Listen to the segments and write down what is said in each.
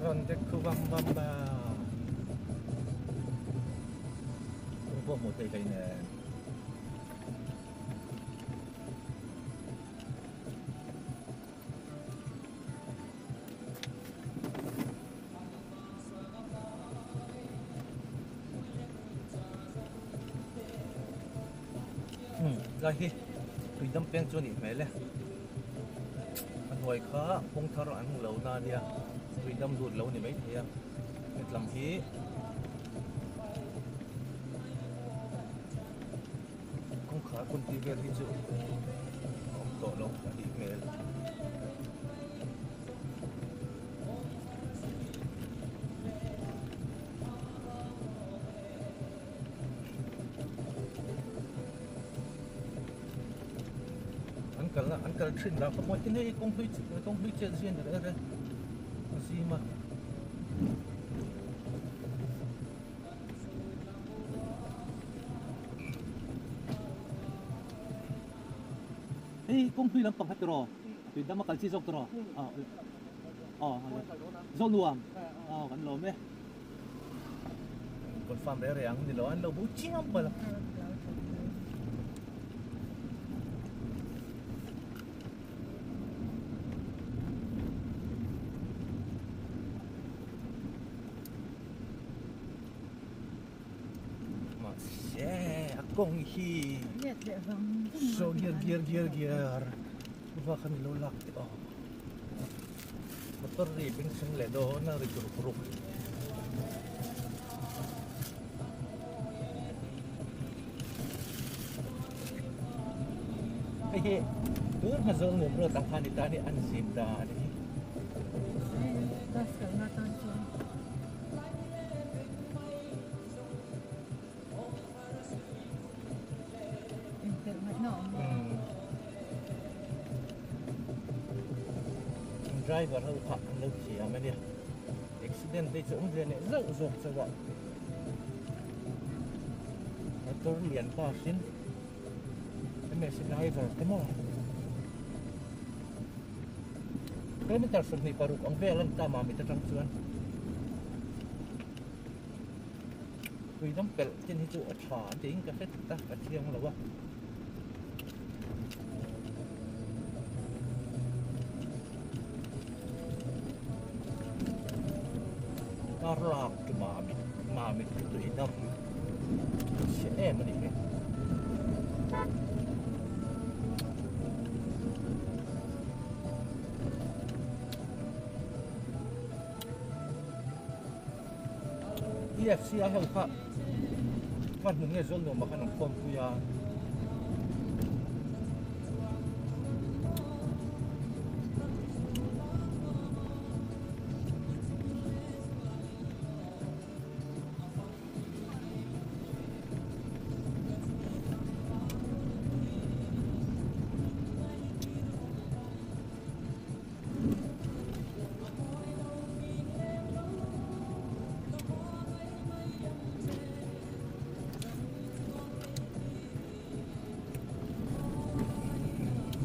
Ronde Kubambamba. Ủa một tay cây nè. Lại hi, tụi đâm beng cho nị mẹ lẽ. Anh hỏi khá, không thở anh lâu na đi à. Tụi đâm đuột lâu nị mấy thì à. Hết làm hi. Không khá con tí về đi chứ. Không tổ lâu đã đi mẹ. Anh cần xin là không có cái này không biết chuyện gì nữa đấy gì mà ê không biết lắm bằng hết rồi vì đã mà cần chi dọc rồi dọc luồng vẫn lốm đấy còn farm đấy anh thì nó anh đâu bố trí lắm mà Kong hi so gear wa khan lo lak te motor ri bing sung le do na ri kuruk he tu ha zo ngom ro tang khan ta ni an sim da ni das ka na tan cho driver hơi phạt lâu chỉ mấy đi accident đây chỗ này này rất rộng sao vậy tôi liền qua xin cái này xin driver thế mà cái mình ta phải paru ông về lần ta mà mình ta trăng xuân vì đóng bẹt trên chỗ thả tiếng cái phết ta phải thiêng là vậy Arab ke mami itu hitam siapa ni ni EFC ahal pak kan mungkin zon do makan form puya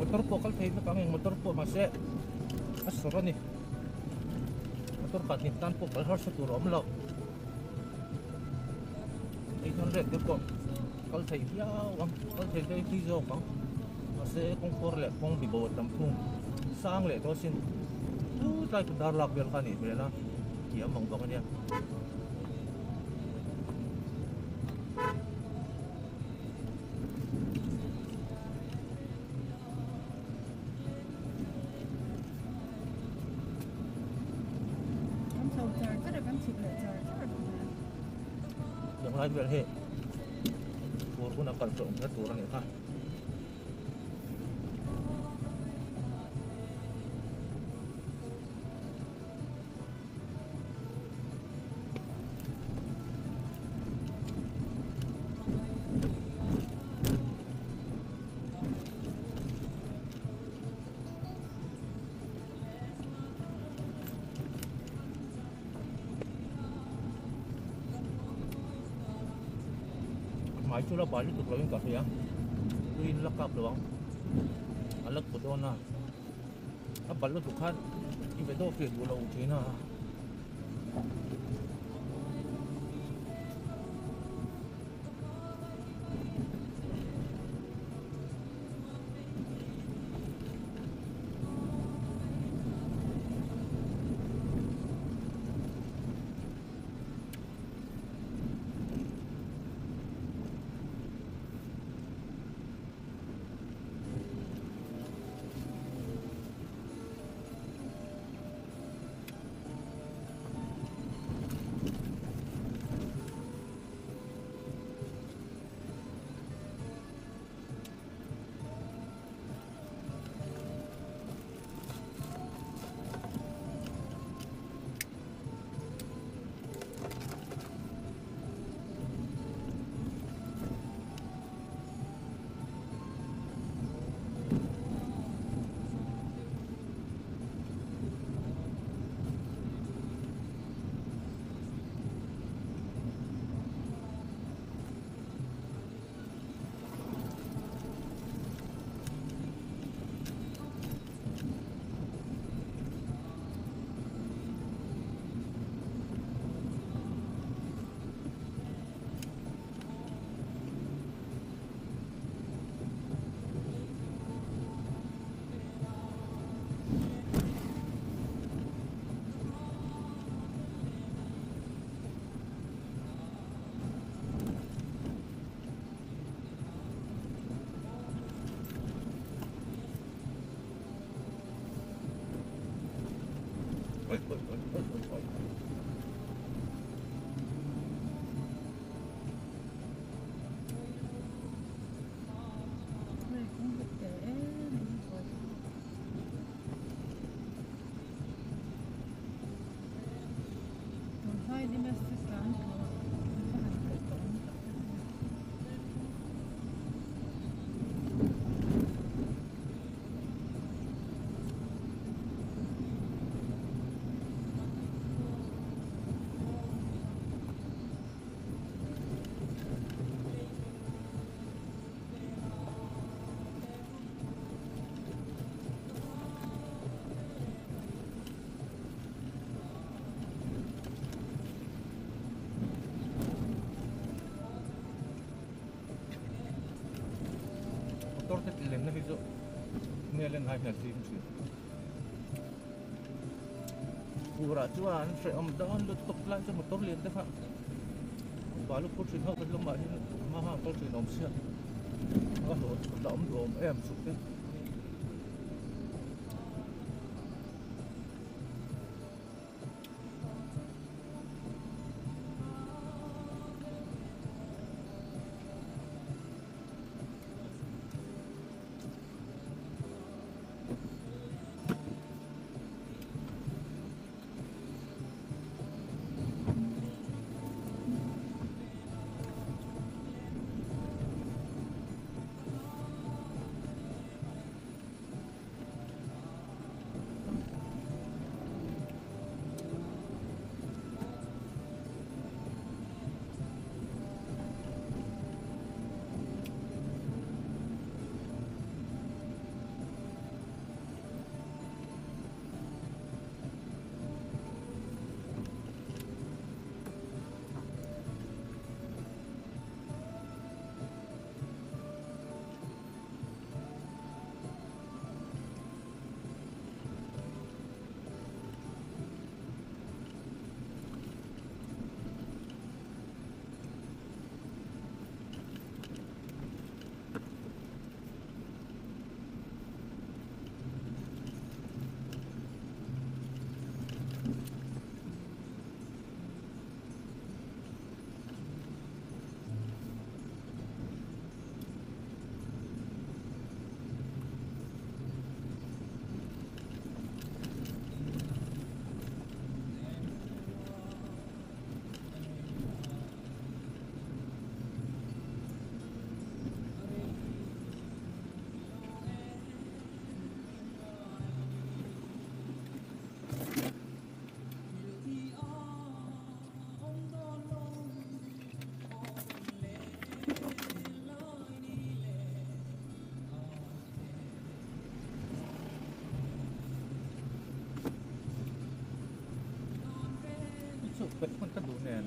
motor po kalkay na kami motor po masih asura ni motor patintan po kalhar sa turo amlaw 800 po kalkay yawang kalkay kay tizo kang masih kung korle kung bibaw tampung sang le to sin tu tay ko darlak bel kani bela kiya mong ba kanya yang lain bel he tur pun akan ke turun ya kan máy chú là bắn được lên cả thế á, tuy lắc cặp được không? Anh lắc của tôi na, anh bắn được khác, nhưng phải tôi kiện của đầu thế na. Motor te len na hizo. Nelen hai na sim si. Pura chuan se am dan lut tok lan se motor len te kha. Balu put sin ha kadlom ma ni ma ha kol sin om sia. Ga ho dom dom em suk te. เป็ดมันก็ดูแน่น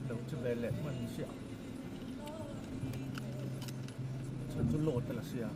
เดี๋ยวจะไปเละมันเสียฉันจะโหลดแต่ละเสีย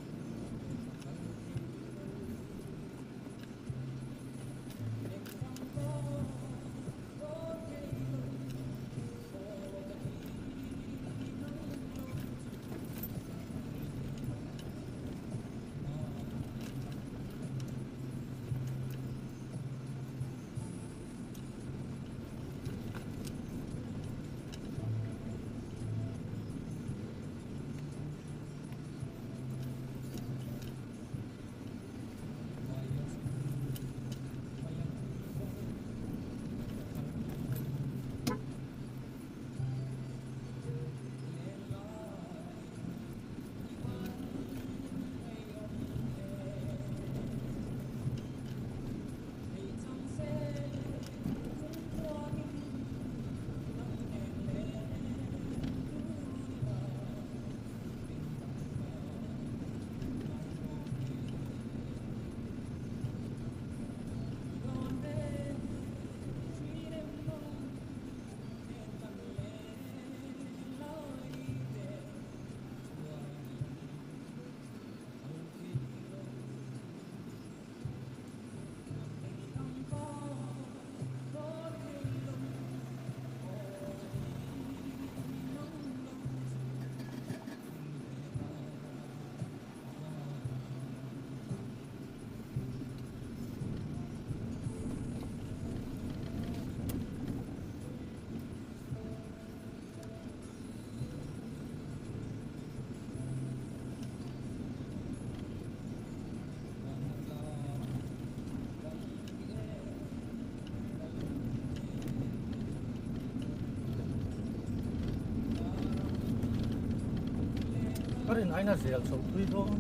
ก็เรียนไอ้น่าเสียสมทุยด้วย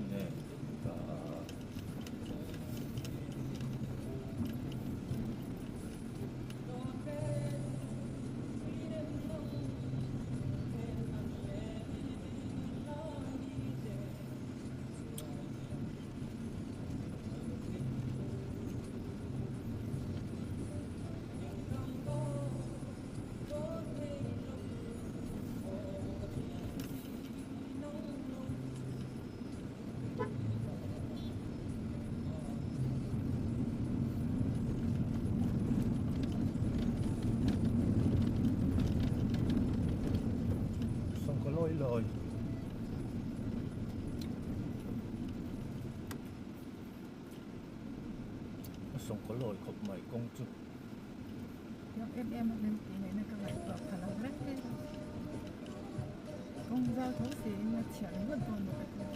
เนี่ยก็ xong có lỗi lời xong có lỗi khóc mày công chức em một lần tí này là các bạn có khả năng rất thế công giao thấu xí mà chẳng vẫn còn một cái cái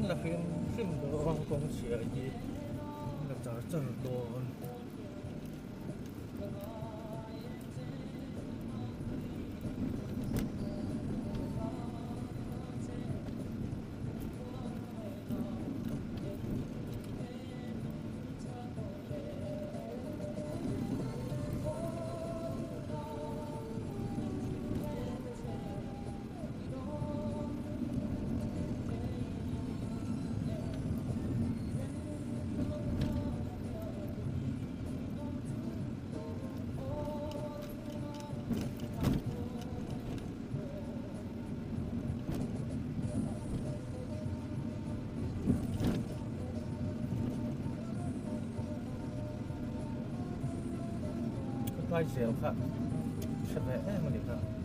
là phim phim đồ công sĩ gì là trả chân đồ vai dẻo khá sẽ vẽ mà được không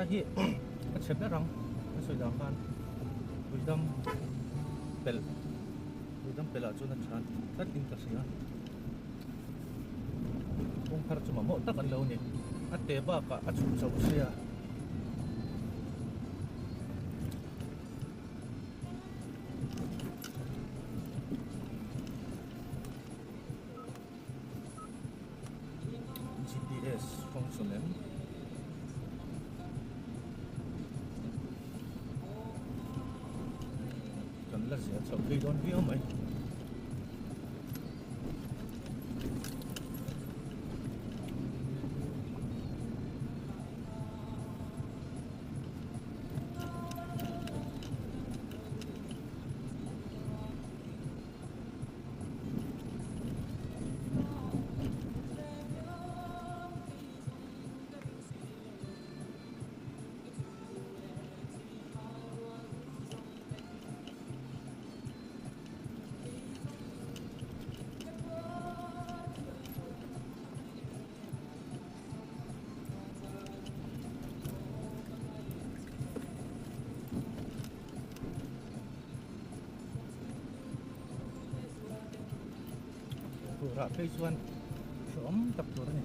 ta hi a chep na rang a soi da khan tuidam pel a chu na chan tat in ka sia kung khar chu ma mo tak an lo ni a te ba ka a chu chau sia GPS functioning cần là sẽ chọn cây đón vía mày ra cây xuân sớm tập tuổi này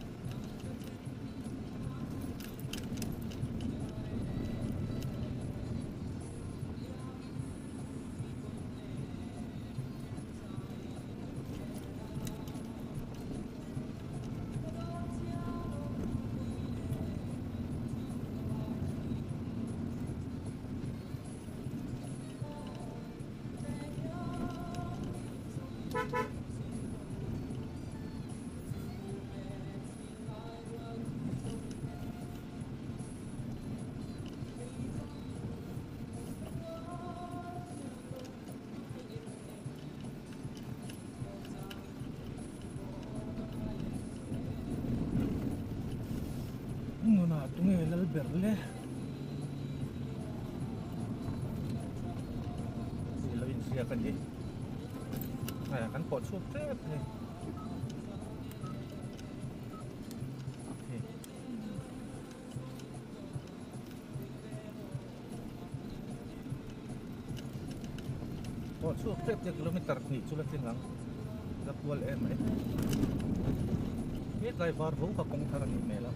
nuna tunge lal berle lo in sia kan ni kan pot sup tep ni pot sup tep kilometer ni sulat tingang dakwal em ye kai bar ho ka kong tharan ni mela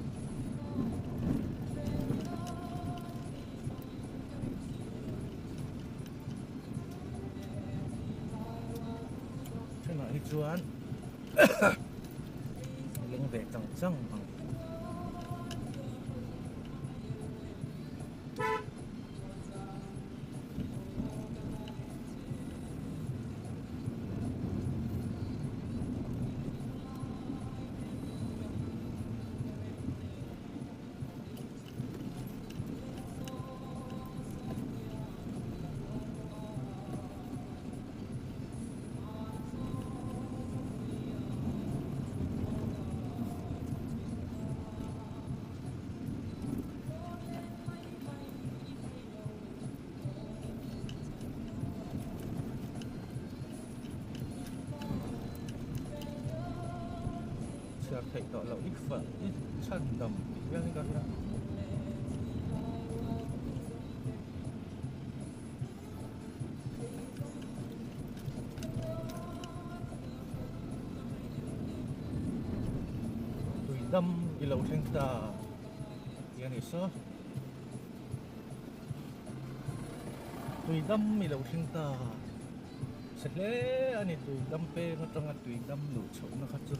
chena hi chuan leng ve chang chang ang thầy đó là ít phận ít chân đầm biết cái đó tùy đâm cái lầu thanh ta cái này sao tùy đâm cái lầu thanh ta sẽ lấy anh tùy đâm pe nó trong tùy đâm lụt chỗ nó khát chút